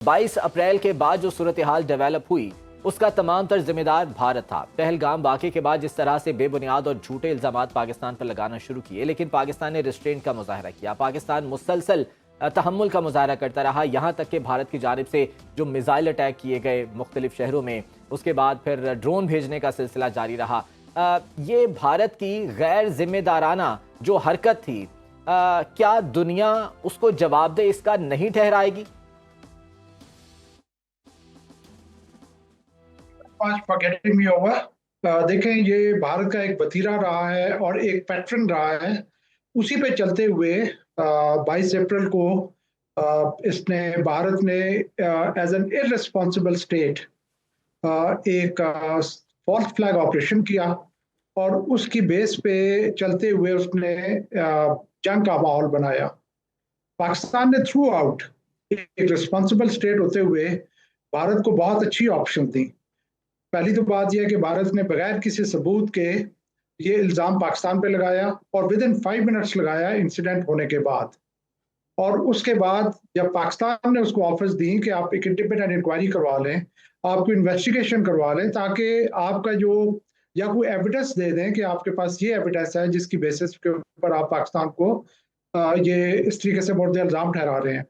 22 April کے بعد جو صورتحال ڈیولپ ہوئی اس کا تمام تر ذمہ دار بھارت تھا۔ پہلگام واقعے کے بعد جس طرح سے بے بنیاد اور جھوٹے الزامات پاکستان پر لگانا شروع کیے، لیکن پاکستان نے ریسٹرینٹ کا مظاہرہ کیا۔ پاکستان مسلسل تحمل کا مظاہرہ کرتا رہا، یہاں تک کہ بھارت کی جانب سے جو میزائل اٹیک کیے گئے مختلف شہروں میں، اس کے بعد پھر ڈرون بھیجنے کا سلسلہ جاری رہا۔ یہ بھارت کی غیر ذمہ دارانہ جو حرکت تھی، کیا دنیا اس کو جواب دہ اس کا نہیں ٹھہرائے گی؟ دیکھیں، یہ بھارت کا ایک وتیرہ رہا ہے اور ایک پیٹرن رہا ہے۔ اسی پہ چلتے ہوئے 22 اپریل کو بھارت نے ایز این ارریسپانسبل اسٹیٹ ایک فالس فلیگ آپریشن کیا، اور اس کی بیس پہ چلتے ہوئے اس نے جنگ کا ماحول بنایا۔ پاکستان نے تھرو آؤٹ ایک ریسپانسبل اسٹیٹ ہوتے ہوئے بھارت کو بہت اچھی آپشن دی۔ پہلی تو بات یہ ہے کہ بھارت نے بغیر کسی ثبوت کے یہ الزام پاکستان پہ لگایا، اور ود ان 5 منٹس لگایا انسیڈنٹ ہونے کے بعد۔ اور اس کے بعد جب پاکستان نے اس کو آفرز دی کہ آپ ایک انڈیپینڈنٹ انکوائری کروا لیں، آپ کو انویسٹیگیشن کروا لیں، تاکہ آپ کا جو یا کوئی ایویڈنس دے دیں کہ آپ کے پاس یہ ایویڈنس ہے جس کی بیسس کے اوپر آپ پاکستان کو یہ اس طریقے سے مورد الزام ٹھہرا رہے ہیں۔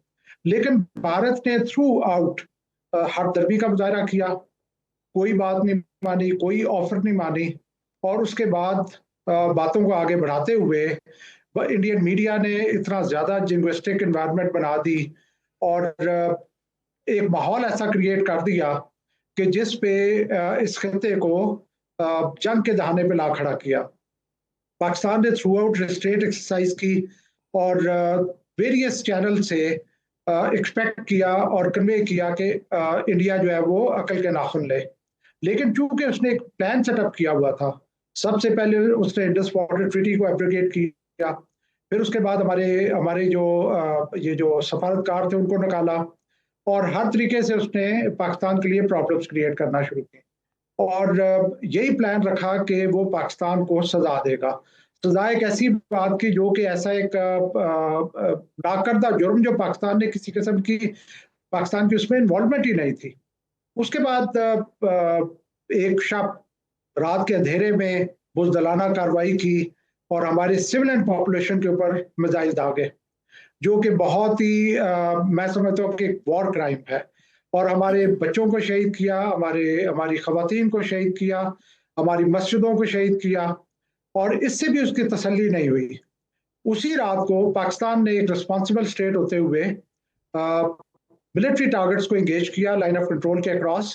لیکن بھارت نے تھرو آؤٹ ہر دربی کا مظاہرہ کیا، کوئی بات نہیں مانی، کوئی آفر نہیں مانی، اور اس کے بعد باتوں کو آگے بڑھاتے ہوئے انڈین میڈیا نے اتنا زیادہ لنگوسٹک انوائرمنٹ بنا دی اور ایک ماحول ایسا کریٹ کر دیا کہ جس پہ اس خطے کو جنگ کے دہانے پہ لا کھڑا کیا۔ پاکستان نے تھرو آؤٹ ریسٹرینٹ ایکسرسائز کی اور ویریس چینل سے ایکسپیکٹ کیا اور کنوے کیا کہ انڈیا جو ہے وہ عقل کے ناخن لے۔ لیکن چونکہ اس نے ایک پلان سیٹ اپ کیا ہوا تھا، سب سے پہلے اس نے انڈس واٹر ٹریٹی کو ایبروگیٹ کیا، پھر اس کے بعد ہمارے جو سفارتکار تھے ان کو نکالا، اور ہر طریقے سے اس نے پاکستان کے لیے پرابلمس کریٹ کرنا شروع کی، اور یہی پلان رکھا کہ وہ پاکستان کو سزا دے گا۔ سزا ایک ایسی بات کی جو کہ ایسا ایک ناکردہ جرم جو پاکستان نے کسی قسم کی پاکستان کی اس میں انوالومنٹ ہی نہیں تھی۔ اس کے بعد ایک شب رات کے اندھیرے میں بزدلانہ کارروائی کی اور ہمارے سولین پاپولیشن کے اوپر میزائل داغے، جو کہ بہت ہی میں سمجھتا ہوں کہ ایک وار کرائم ہے، اور ہمارے بچوں کو شہید کیا، ہماری خواتین کو شہید کیا، ہماری مسجدوں کو شہید کیا، اور اس سے بھی اس کی تسلی نہیں ہوئی۔ اسی رات کو پاکستان نے ایک ریسپانسبل اسٹیٹ ہوتے ہوئے ملٹری ٹارگٹس کو انگیج کیا لائن آف کنٹرول کے اکراس،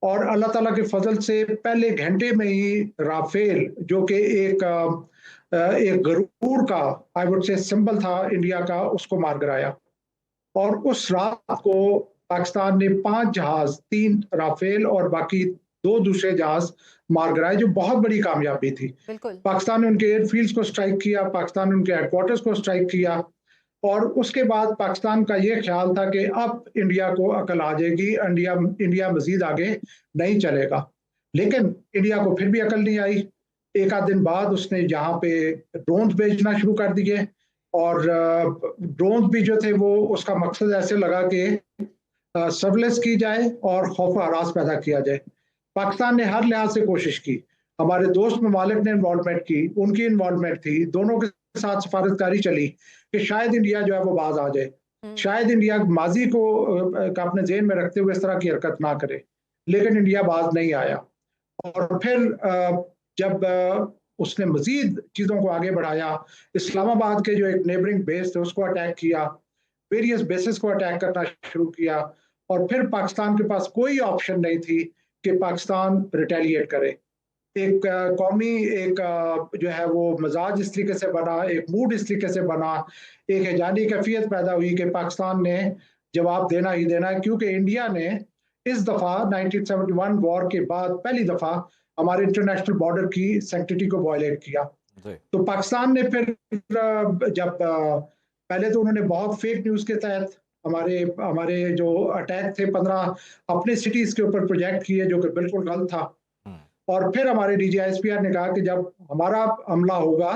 اور اللہ تعالیٰ کے فضل سے پہلے گھنٹے میں ہی رافیل، جو کہ ایک غرور کا آئی وڈ سے سمبل تھا انڈیا کا، اس کو مار گرایا۔ اور اس رات کو پاکستان نے 5 جہاز، 3 رافیل اور باقی 2 دوسرے جہاز مار گرائے، جو بہت بڑی کامیابی تھی۔ پاکستان نے ان کے ایئر فیلڈز کو اسٹرائک کیا، پاکستان نے ان کے ہیڈ کوارٹرز کو اسٹرائک کیا، اور اس کے بعد پاکستان کا یہ خیال تھا کہ اب انڈیا کو عقل آ جائے گی، انڈیا مزید آگے نہیں چلے گا۔ لیکن انڈیا کو پھر بھی عقل نہیں آئی۔ ایک آدھ دن بعد اس نے یہاں پہ ڈرونز بھیجنا شروع کر دیے، اور ڈرونز بھی جو تھے وہ اس کا مقصد ایسے لگا کہ سرویلنس کی جائے اور خوف و ہراس پیدا کیا جائے۔ پاکستان نے ہر لحاظ سے کوشش کی، ہمارے دوست ممالک نے انوالومنٹ کی، ان کی انوالومنٹ تھی، دونوں کے ساتھ سفارتکاری چلی کہ شاید انڈیا جو ہے وہ باز آ جائے، شاید انڈیا ماضی کو اپنے ذہن میں رکھتے ہوئے اس طرح کی حرکت نہ کرے، لیکن انڈیا باز نہیں آیا۔ اور پھر جب اس نے مزید چیزوں کو آگے بڑھایا، اسلام آباد کے جو ایک نیبرنگ بیس تھے اس کو اٹیک کیا، ویریس بیسز کو اٹیک کرنا شروع کیا، اور پھر پاکستان کے پاس کوئی آپشن نہیں تھی کہ پاکستان ریٹیلیٹ کرے۔ ایک قومی ایک جو ہے وہ مزاج اس طریقے سے بنا، ایک موڈ اس طریقے سے بنا، ایک ہیجانی کیفیت پیدا ہوئی کہ پاکستان نے جواب دینا ہی دینا ہے، کیونکہ انڈیا نے اس دفعہ 1971 وار کے بعد پہلی دفعہ ہمارے انٹرنیشنل بارڈر کی سینکٹیٹی کو وائلیٹ کیا۔ تو پاکستان نے پھر جب پہلے تو انہوں نے بہت فیک نیوز کے تحت ہمارے جو اٹیک تھے 15 اپنے سٹیز کے اوپر پروجیکٹ کیے، جو کہ بالکل غلط تھا، اور پھر ہمارے D G S P R نے کہا کہ جب ہمارا حملہ ہوگا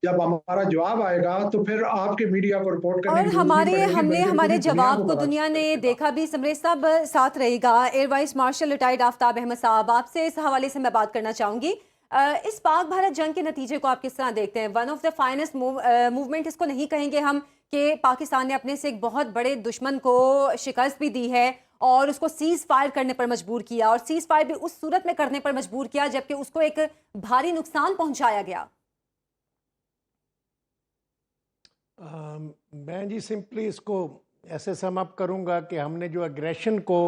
جب ہمارا جواب آئے گا تو پھر آپ کے میڈیا کو رپورٹ کرنے اور کی ضرورت نہیں پڑے گی، ہم نے بلکہ ہمارے پوری دنیا جواب کو پتا دنیا چل نے جائے گا۔ دیکھا بھی۔ سمریش صاحب ساتھ رہے گا، ایئر وائس مارشل ریٹائرڈ آفتاب احمد صاحب، آپ سے اس حوالے سے میں بات کرنا چاہوں گی۔ اس پاک بھارت جنگ کے نتیجے کو آپ کس طرح دیکھتے ہیں؟ One of the finest movement اس کو نہیں کہیں گے ہم، کہ پاکستان نے اپنے سے ایک بہت بڑے دشمن کو شکست بھی دی ہے اور اس کو سیز فائر کرنے پر مجبور کیا، اور سیز فائر بھی اس صورت میں کرنے پر مجبور کیا جبکہ اس کو ایک بھاری نقصان پہنچایا گیا۔ میں جی سمپلی اس کو ایسے سم اپ کروں گا کہ ہم نے جو اگریشن کو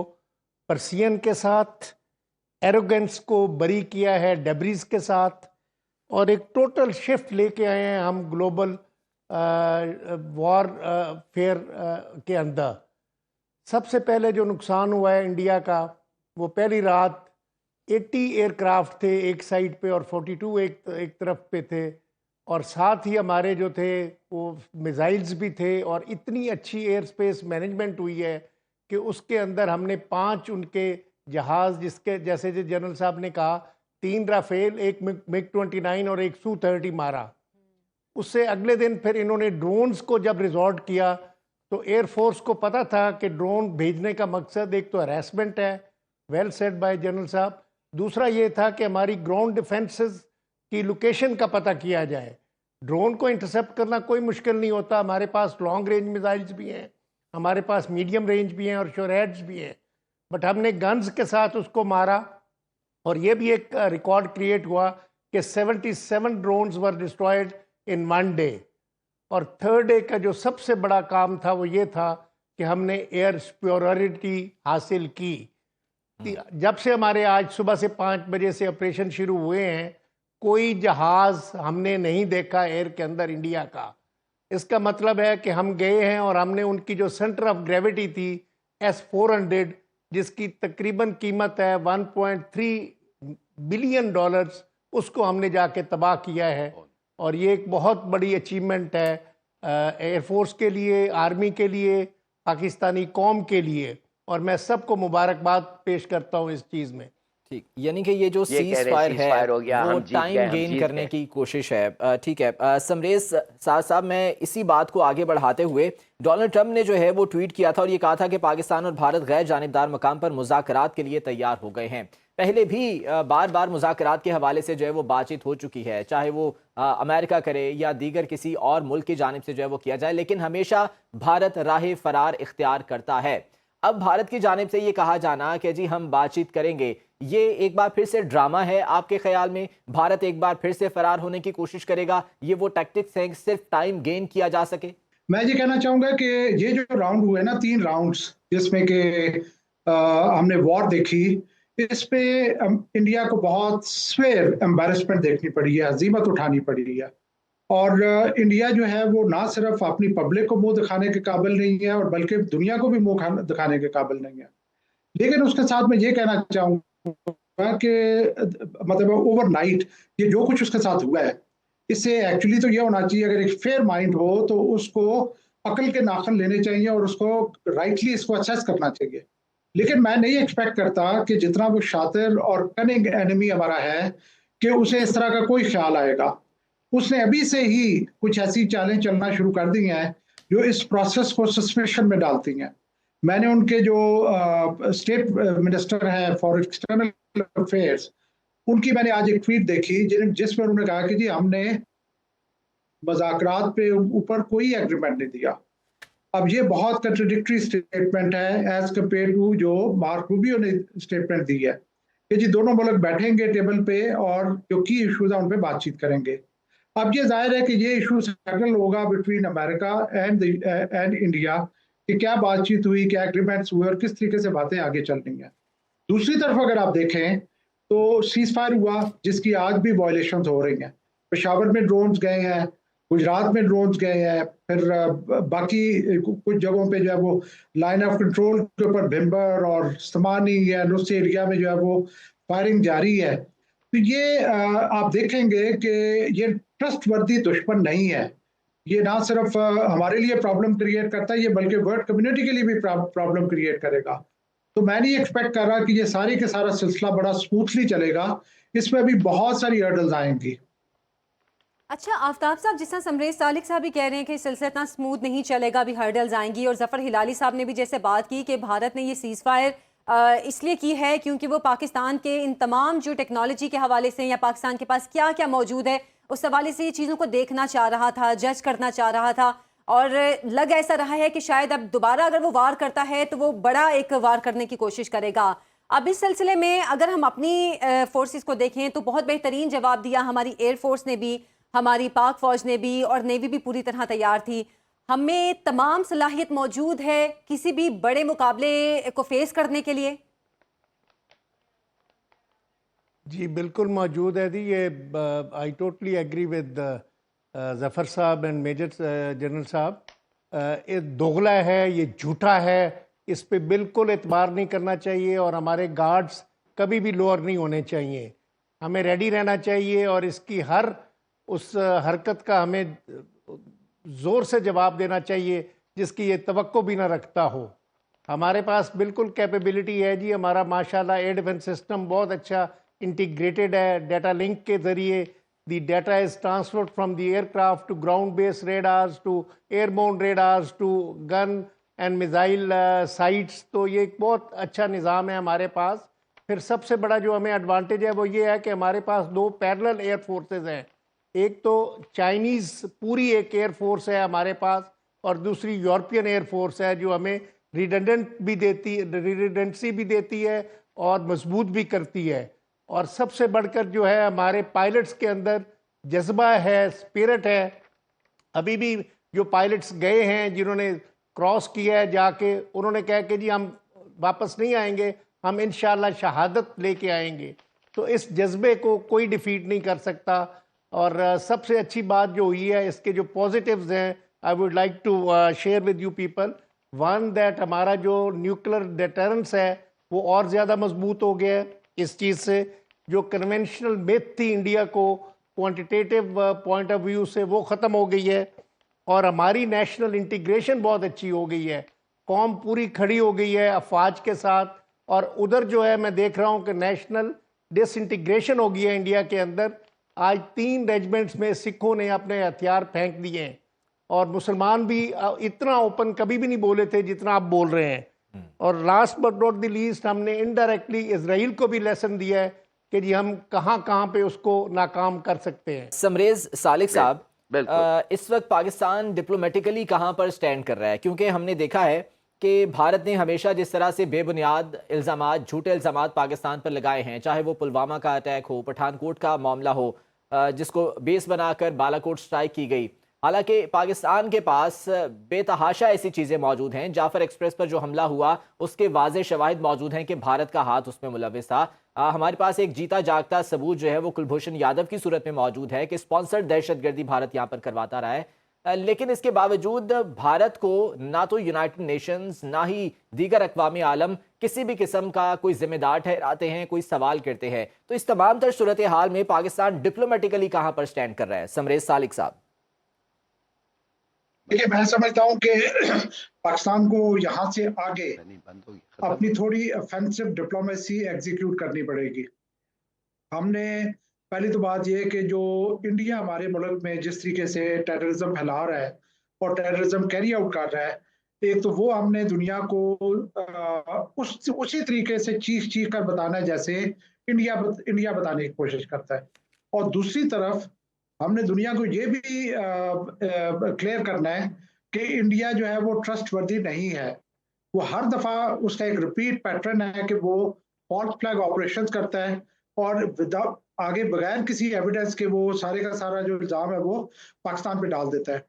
پرسین کے ساتھ، ایروگنس کو بری کیا ہے ڈیبریز کے ساتھ، اور ایک ٹوٹل شفٹ لے کے آئے ہیں ہم گلوبل وار فیئر کے اندر۔ سب سے پہلے جو نقصان ہوا ہے انڈیا کا، وہ پہلی رات 80 ایئر کرافٹ تھے ایک سائڈ پہ اور 42 ایک طرف پہ تھے، اور ساتھ ہی ہمارے جو تھے وہ میزائلز بھی تھے، اور اتنی اچھی ایئر سپیس مینجمنٹ ہوئی ہے کہ اس کے اندر ہم نے 5 ان کے جہاز، جس کے جیسے جنرل صاحب نے کہا 3 رافیل، ایک مگ 29 اور ایک سو 30 مارا۔ اس سے اگلے دن پھر انہوں نے ڈرونز کو جب ریزورٹ کیا تو ایئر فورس کو پتا تھا کہ ڈرون بھیجنے کا مقصد ایک تو ہراسمنٹ ہے، ویل سیڈ بائی جنرل صاحب، دوسرا یہ تھا کہ ہماری گراؤنڈ ڈیفنسز کی لوکیشن کا پتہ کیا جائے۔ ڈرون کو انٹرسپٹ کرنا کوئی مشکل نہیں ہوتا، ہمارے پاس لانگ رینج میزائلز بھی ہیں، ہمارے پاس میڈیم رینج بھی ہیں اور شورہیڈز بھی ہیں، بٹ ہم نے گنز کے ساتھ اس کو مارا، اور یہ بھی ایک ریکارڈ کریٹ ہوا کہ 77 drones were destroyed in one day. اور تھرڈ ڈے کا جو سب سے بڑا کام تھا وہ یہ تھا کہ ہم نے ایئر سپیورٹی حاصل کی۔ جب سے ہمارے آج صبح سے 5 بجے سے آپریشن شروع ہوئے ہیں، کوئی جہاز ہم نے نہیں دیکھا ایئر کے اندر انڈیا کا۔ اس کا مطلب ہے کہ ہم گئے ہیں اور ہم نے ان کی جو سینٹر آف گریوٹی تھی S-400، جس کی تقریباً قیمت ہے 1.3 بلین ڈالرز، اس کو ہم نے جا کے تباہ کیا ہے، اور یہ ایک بہت بڑی اچیومنٹ ہے ایئر فورس کے لیے، آرمی کے لیے، پاکستانی قوم کے لیے، اور میں سب کو مبارکباد پیش کرتا ہوں اس چیز میں۔ ٹھیک، یعنی کہ یہ جو سیز فائر ہے وہ ٹائم گین کرنے کی کوشش ہے۔ ٹھیک ہے سمریش صاحب، میں اسی بات کو آگے بڑھاتے ہوئے، ڈونلڈ ٹرمپ نے جو ہے وہ ٹویٹ کیا تھا اور یہ کہا تھا کہ پاکستان اور بھارت غیر جانبدار مقام پر مذاکرات کے لیے تیار ہو گئے ہیں۔ پہلے بھی بار بار مذاکرات کے حوالے سے جو ہے وہ بات چیت ہو چکی ہے، چاہے وہ امریکہ کرے یا دیگر کسی اور ملک کی جانب سے جو ہے وہ کیا جائے، لیکن ہمیشہ بھارت راہ فرار اختیار کرتا ہے۔ اب بھارت کی جانب سے یہ کہا جانا کہ جی ہم بات چیت کریں گے، یہ ایک بار پھر سے ڈرامہ ہے آپ کے خیال میں؟ بھارت ایک بار پھر سے فرار ہونے کی کوشش کرے گا؟ یہ وہ ٹیکٹکس ہیں صرف ٹائم گین کیا جا سکے؟ میں یہ کہنا چاہوں گا کہ یہ جو راؤنڈ ہوئے نا 3 راؤنڈز، جس میں کہ ہم نے وار دیکھی، اس پہ انڈیا کو بہت سویر امبیرسمنٹ دیکھنی پڑی ہے، ہزیمت اٹھانی پڑی ہے، اور انڈیا جو ہے وہ نہ صرف اپنی پبلک کو منہ دکھانے کے قابل نہیں ہے، اور بلکہ دنیا کو بھی منہ دکھانے کے قابل نہیں ہے۔ لیکن اس کے ساتھ میں یہ کہنا چاہوں گا کہ مطلب اوور نائٹ یہ جو کچھ اس کے ساتھ ہوا ہے، اس سے ایکچولی تو یہ ہونا چاہیے، اگر ایک فیئر مائنڈ ہو تو اس کو عقل کے ناخن لینے چاہیے اور اس کو رائٹلی اس کو اسیس کرنا چاہیے۔ لیکن میں نہیں ایکسپیکٹ کرتا کہ جتنا وہ شاطر اور کننگ اینیمی ہمارا ہے کہ اسے اس طرح کا کوئی خیال آئے گا۔ اس نے ابھی سے ہی کچھ ایسی چالیں چلنا شروع کر دی ہیں جو اس پروسیس کو سسپیشن میں ڈالتی ہیں۔ میں نے ان کے جو اسٹیٹ منسٹر ہیں فار ایکسٹرنل افیئرس، ان کی میں نے آج ایک ٹویٹ دیکھی جس میں انہوں نے کہا کہ جی ہم نے مذاکرات پہ اوپر کوئی ایگریمنٹ نہیں دیا۔ اب یہ بہت کنٹراڈکٹری اسٹیٹمنٹ ہے ایز کمپیئر ٹو جو مارک روبیو نے اسٹیٹمنٹ دی ہے کہ جی دونوں ملک بیٹھیں گے ٹیبل پہ اور جو کی ایشوز ہیں ان پہ بات چیت کریں گے۔ اب یہ ظاہر ہے کہ یہ ایشو سیٹل ہوگا بٹوین امریکہ اینڈ انڈیا کہ کیا بات چیت ہوئی، کیا ایگریمنٹس ہوئے اور کس طریقے سے باتیں آگے چل رہی ہیں۔ دوسری طرف اگر آپ دیکھیں تو سیز فائر ہوا جس کی آج بھی وائلیشنز ہو رہی ہیں، پشاور میں ڈرونز گئے ہیں، گجرات میں ڈرونز گئے ہیں، پھر باقی کچھ جگہوں پہ جو ہے وہ لائن آف کنٹرول کے اوپر بھمبر اور استمانی یا نص ایریا میں جو ہے وہ فائرنگ جاری ہے۔ تو یہ آپ دیکھیں گے کہ یہ ٹرسٹ وردی دشمن نہیں ہے، یہ نہ صرف ہمارے لیے پرابلم کریٹ کرتا ہے، یہ بلکہ ورلڈ کمیونٹی کے لیے بھی پرابلم کریٹ کرے گا۔ تو میں نہیں ایکسپیکٹ کر رہا کہ یہ ساری کے سارا سلسلہ بڑا سموتھلی چلے گا، اس میں بھی بہت ساری ہرڈلز آئیں گی۔ اچھا آفتاب صاحب، جس طرح سمریز سالک صاحب بھی کہہ رہے ہیں کہ سلسلہ اتنا اسموتھ نہیں چلے گا، بھی ہرڈلز آئیں گی، اور ظفر ہلالی صاحب نے بھی جیسے بات کی کہ بھارت نے یہ سیز فائر اس لیے کی ہے کیونکہ وہ پاکستان کے ان تمام جو ٹیکنالوجی کے حوالے سے یا پاکستان کے پاس کیا کیا موجود ہے اس حوالے سے یہ چیزوں کو دیکھنا چاہ رہا تھا، جج کرنا چاہ رہا تھا، اور لگ ایسا رہا ہے کہ شاید اب دوبارہ اگر وہ وار کرتا ہے تو وہ بڑا ایک وار کرنے کی کوشش کرے گا۔ اب اس سلسلے میں اگر ہم اپنی فورسز کو دیکھیں تو بہت بہترین جواب دیا ہماری ایئر فورس نے بھی، ہماری پاک فوج نے بھی، اور نیوی بھی پوری طرح تیار تھی۔ ہمیں تمام صلاحیت موجود ہے کسی بھی بڑے مقابلے کو فیس کرنے کے لیے۔ جی بالکل موجود ہے جی، یہ آئی ٹوٹلی ایگری ود ظفر صاحب اینڈ میجر جنرل صاحب۔ یہ دوغلا ہے، یہ جھوٹا ہے، اس پہ بالکل اعتبار نہیں کرنا چاہیے، اور ہمارے گارڈز کبھی بھی لوور نہیں ہونے چاہیے، ہمیں ریڈی رہنا چاہیے، اور اس کی ہر اس حرکت کا ہمیں زور سے جواب دینا چاہیے جس کی یہ توقع بھی نہ رکھتا ہو۔ ہمارے پاس بالکل کیپیبلٹی ہے جی، ہمارا ماشاءاللہ ایئر ڈیفنس سسٹم بہت اچھا انٹیگریٹڈ ہے، ڈیٹا لنک کے ذریعے the data is transferred from the aircraft to ground base radars to airborne radars to gun and missile sites, تو یہ ایک بہت اچھا نظام ہے ہمارے پاس۔ پھر سب سے بڑا جو ہمیں ایڈوانٹیج ہے وہ یہ ہے کہ ہمارے پاس دو پیرلل ایئر فورسز ہیں، ایک تو چائنیز پوری ایک ایئر فورس ہے ہمارے پاس، اور دوسری یورپین ایئر فورس ہے جو ہمیں ریڈنڈنسی بھی دیتی ہے اور مضبوط بھی کرتی ہے۔ اور سب سے بڑھ کر جو ہے ہمارے پائلٹس کے اندر جذبہ ہے، اسپرٹ ہے۔ ابھی بھی جو پائلٹس گئے ہیں جنہوں نے کراس کیا ہے جا کے، انہوں نے کہا کہ جی ہم واپس نہیں آئیں گے، ہم انشاءاللہ شہادت لے کے آئیں گے۔ تو اس جذبے کو کوئی ڈیفیٹ نہیں کر سکتا۔ اور سب سے اچھی بات جو ہوئی ہے، اس کے جو پازیٹیوز ہیں I would like to share with you people. One that ہمارا جو نیوکلر ڈیٹرنس ہے وہ اور زیادہ مضبوط ہو گیا ہے اس چیز سے، جو کنونشنل میتھ تھی انڈیا کو کوانٹیٹیو پوائنٹ آف ویو سے وہ ختم ہو گئی ہے، اور ہماری نیشنل انٹیگریشن بہت اچھی ہو گئی ہے، قوم پوری کھڑی ہو گئی ہے افواج کے ساتھ۔ اور ادھر جو ہے میں دیکھ رہا ہوں کہ نیشنل ڈس انٹیگریشن ہو گئی ہے انڈیا کے اندر۔ آج 3 ریجمنٹس میں سکھوں نے اپنے ہتھیار پھینک دیے ہیں، اور مسلمان بھی اتنا اوپن کبھی بھی نہیں بولے تھے جتنا آپ بول رہے ہیں۔ اور last but not the least, ہم نے انڈائریکٹلی اسرائیل کو بھی لیسن دیا ہے کہ جی ہم کہاں کہاں پہ اس کو ناکام کر سکتے ہیں۔ سمریز سالک صاحب، اس وقت پاکستان ڈپلومیٹیکلی کہاں پر سٹینڈ کر رہا ہے؟ کیونکہ ہم نے دیکھا ہے کہ بھارت نے ہمیشہ جس طرح سے بے بنیاد الزامات، جھوٹے الزامات پاکستان پر لگائے ہیں، چاہے وہ پلوامہ کا اٹیک ہو، پٹھان کوٹ کا معاملہ ہو جس کو بیس بنا کر بالا کوٹ سٹرائک کی گئی، حالانکہ پاکستان کے پاس بے تحاشا ایسی چیزیں موجود ہیں۔ جعفر ایکسپریس پر جو حملہ ہوا اس کے واضح شواہد موجود ہیں کہ بھارت کا ہاتھ اس میں ملوث تھا۔ ہمارے پاس ایک جیتا جاگتا ثبوت جو ہے وہ کلبھوشن یادو کی صورت میں موجود ہے کہ اسپانسرڈ دہشت گردی بھارت یہاں پر کرواتا رہا ہے، لیکن اس کے باوجود بھارت کو نہ تو یونائٹڈ نیشنز نہ ہی دیگر اقوام عالم کسی بھی قسم کا کوئی ذمہ دار ٹھہراتے ہیں، کوئی سوال کرتے ہیں۔ تو اس تمام تر صورتحال میں پاکستان ڈپلومیٹیکلی کہاں پر سٹینڈ کر رہا ہے؟ سمریز سالک صاحب۔ دیکھیے، میں سمجھتا ہوں کہ پاکستان کو یہاں سے آگے اپنی تھوڑی افینسو ڈپلومیسی ایگزیکیوٹ کرنی پڑے گی۔ ہم نے پہلی تو بات یہ کہ جو انڈیا ہمارے ملک میں جس طریقے سے ٹیررزم پھیلا رہا ہے اور ٹیررزم کیری آؤٹ کر رہا ہے، ایک تو وہ ہم نے دنیا کو اسی طریقے سے چیخ کر بتانا ہے جیسے انڈیا بتانے کی کوشش کرتا ہے، اور دوسری طرف ہم نے دنیا کو یہ بھی کلیئر کرنا ہے کہ انڈیا جو ہے وہ ٹرسٹ وردی نہیں ہے۔ وہ ہر دفعہ اس کا ایک ریپیٹ پیٹرن ہے کہ وہ فالس فلیگ آپریشن کرتا ہے، اور آگے بغیر کسی ایویڈنس کے وہ سارے کا سارا جو الزام ہے وہ پاکستان پہ ڈال دیتا ہے۔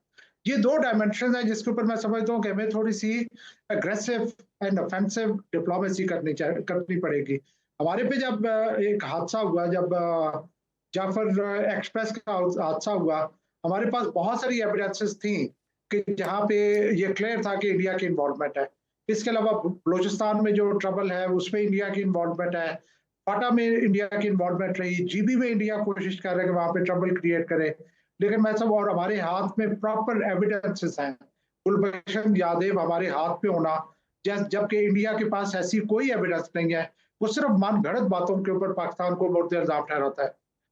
یہ 2 ڈائمینشنز ہیں جس کے اوپر میں سمجھتا ہوں کہ ہمیں تھوڑی سی اگریسو اینڈ افینسو ڈپلومیسی کرنی پڑے گی۔ ہمارے پہ جب ایک حادثہ ہوا، جب جعفر ایکسپریس کا حادثہ ہوا، ہمارے پاس بہت ساری ایویڈنسز تھیں کہ جہاں پہ یہ کلیئر تھا کہ انڈیا کی انوالومنٹ ہے۔ اس کے علاوہ بلوچستان میں جو ٹربل ہے اس میں انڈیا کی انوالومنٹ ہے، فاٹا میں انڈیا کی انوالومنٹ رہی، جی بی میں انڈیا کوشش کر رہا ہے کہ وہاں پہ ٹربل کریٹ کرے، لیکن میں سب اور ہمارے ہاتھ میں پراپر ایویڈنسز ہیں۔ گلبھشن یادیو ہمارے ہاتھ پہ ہونا، جبکہ انڈیا کے پاس ایسی کوئی ایویڈنس نہیں ہے، وہ صرف من گھڑت باتوں کے اوپر پاکستان کو مورد الزام ٹھہراتا ہے۔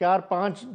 4-5